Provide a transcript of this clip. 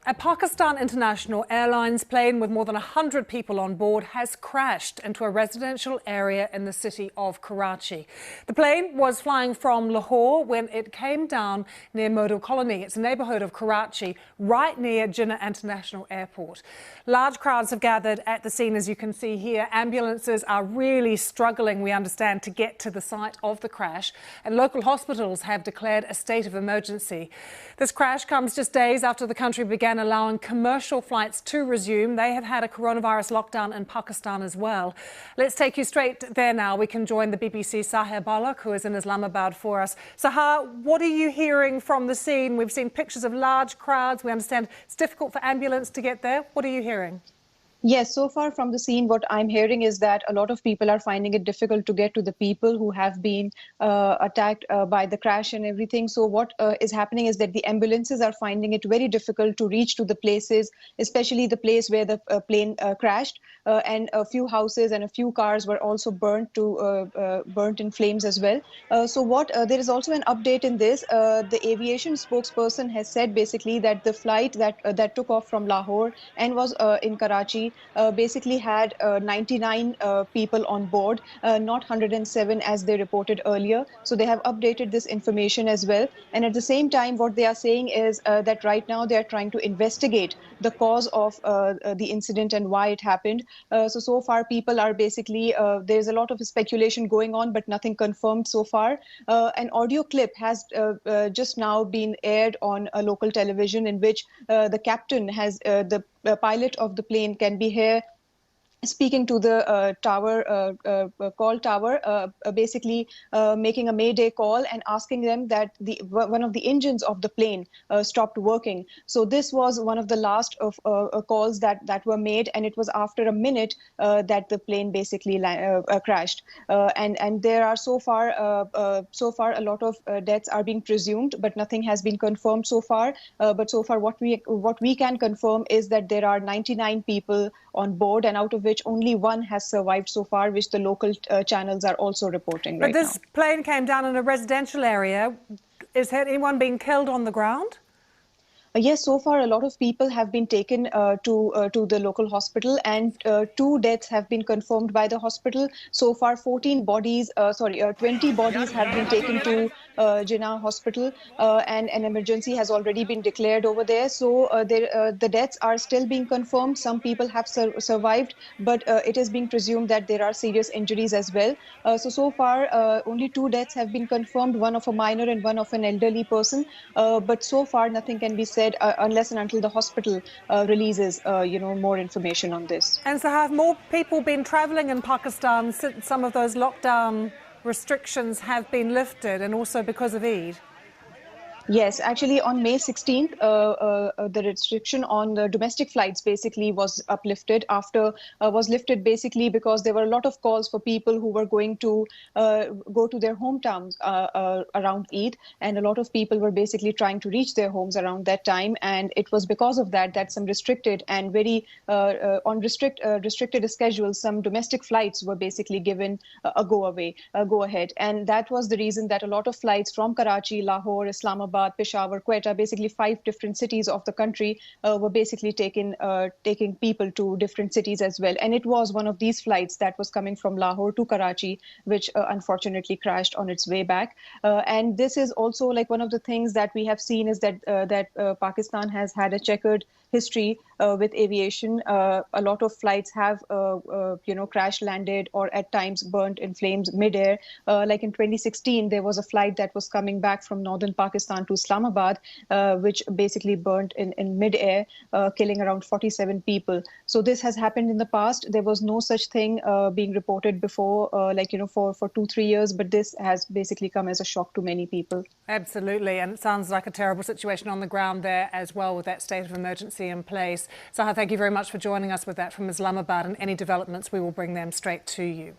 A Pakistan International Airlines plane with more than 100 people on board has crashed into a residential area in the city of Karachi. The plane was flying from Lahore when it came down near Model Colony. It's a neighbourhood of Karachi, right near Jinnah International Airport. Large crowds have gathered at the scene, as you can see here. Ambulances are really struggling, we understand, to get to the site of the crash, and local hospitals have declared a state of emergency. This crash comes just days after the country began allowing commercial flights to resume. They have had a coronavirus lockdown in Pakistan as well. Let's take you straight there now. We can join the BBC Sahar Balak, who is in Islamabad for us. Sahar, what are you hearing from the scene? We've seen pictures of large crowds. We understand it's difficult for ambulance to get there. What are you hearing? Yes, so far from the scene, what I'm hearing is that a lot of people are finding it difficult to get to the people who have been attacked by the crash and everything. So what is happening is that the ambulances are finding it very difficult to reach to the places, especially the place where the plane crashed. And a few houses and a few cars were also burnt in flames as well. There is also an update in this. The aviation spokesperson has said basically that the flight that took off from Lahore and was in Karachi basically had 99 people on board, not 107 as they reported earlier. So they have updated this information as well. And at the same time, what they are saying is that right now they are trying to investigate the cause of the incident and why it happened. So far, people are basically, there's a lot of speculation going on, but nothing confirmed so far. An audio clip has just now been aired on a local television in which the captain has, the pilot of the plane can be here speaking to the call tower, basically making a mayday call and asking them that one of the engines of the plane stopped working. So this was one of the last of calls that were made, and it was after a minute that the plane basically crashed. And there are so far a lot of deaths are being presumed, but nothing has been confirmed so far. But so far, what we can confirm is that there are 99 people on board, and out of which only one has survived so far, which the local channels are also reporting right now. But this plane came down in a residential area. Is anyone being killed on the ground? Yes, so far a lot of people have been taken to the local hospital, and 2 deaths have been confirmed by the hospital. So far, 20 bodies have been taken to Jinnah Hospital, and an emergency has already been declared over there. So the deaths are still being confirmed. Some people have survived, but it is being presumed that there are serious injuries as well. So far, only 2 deaths have been confirmed, one of a minor and one of an elderly person. But so far, nothing can be said unless and until the hospital releases, more information on this. And so have more people been travelling in Pakistan since some of those lockdown restrictions have been lifted, and also because of Eid? Yes, actually on May 16th, the restriction on the domestic flights basically was uplifted was lifted basically because there were a lot of calls for people who were going to go to their hometowns around Eid, and a lot of people were basically trying to reach their homes around that time. And it was because of that some restricted and very restricted schedules, some domestic flights were basically given a go ahead. And that was the reason that a lot of flights from Karachi, Lahore, Islamabad, Peshawar, Quetta, basically 5 different cities of the country were basically taking people to different cities as well. And it was one of these flights that was coming from Lahore to Karachi, which unfortunately crashed on its way back. And this is also like one of the things that we have seen is that Pakistan has had a checkered history with aviation. A lot of flights have, crash landed or at times burnt in flames midair. Like in 2016, there was a flight that was coming back from northern Pakistan to Islamabad, which basically burnt in midair, killing around 47 people. So this has happened in the past. There was no such thing being reported before, for 2-3 years, but this has basically come as a shock to many people. Absolutely, and it sounds like a terrible situation on the ground there as well, with that state of emergency in place. Sahar, thank you very much for joining us with that from Islamabad, and any developments, we will bring them straight to you.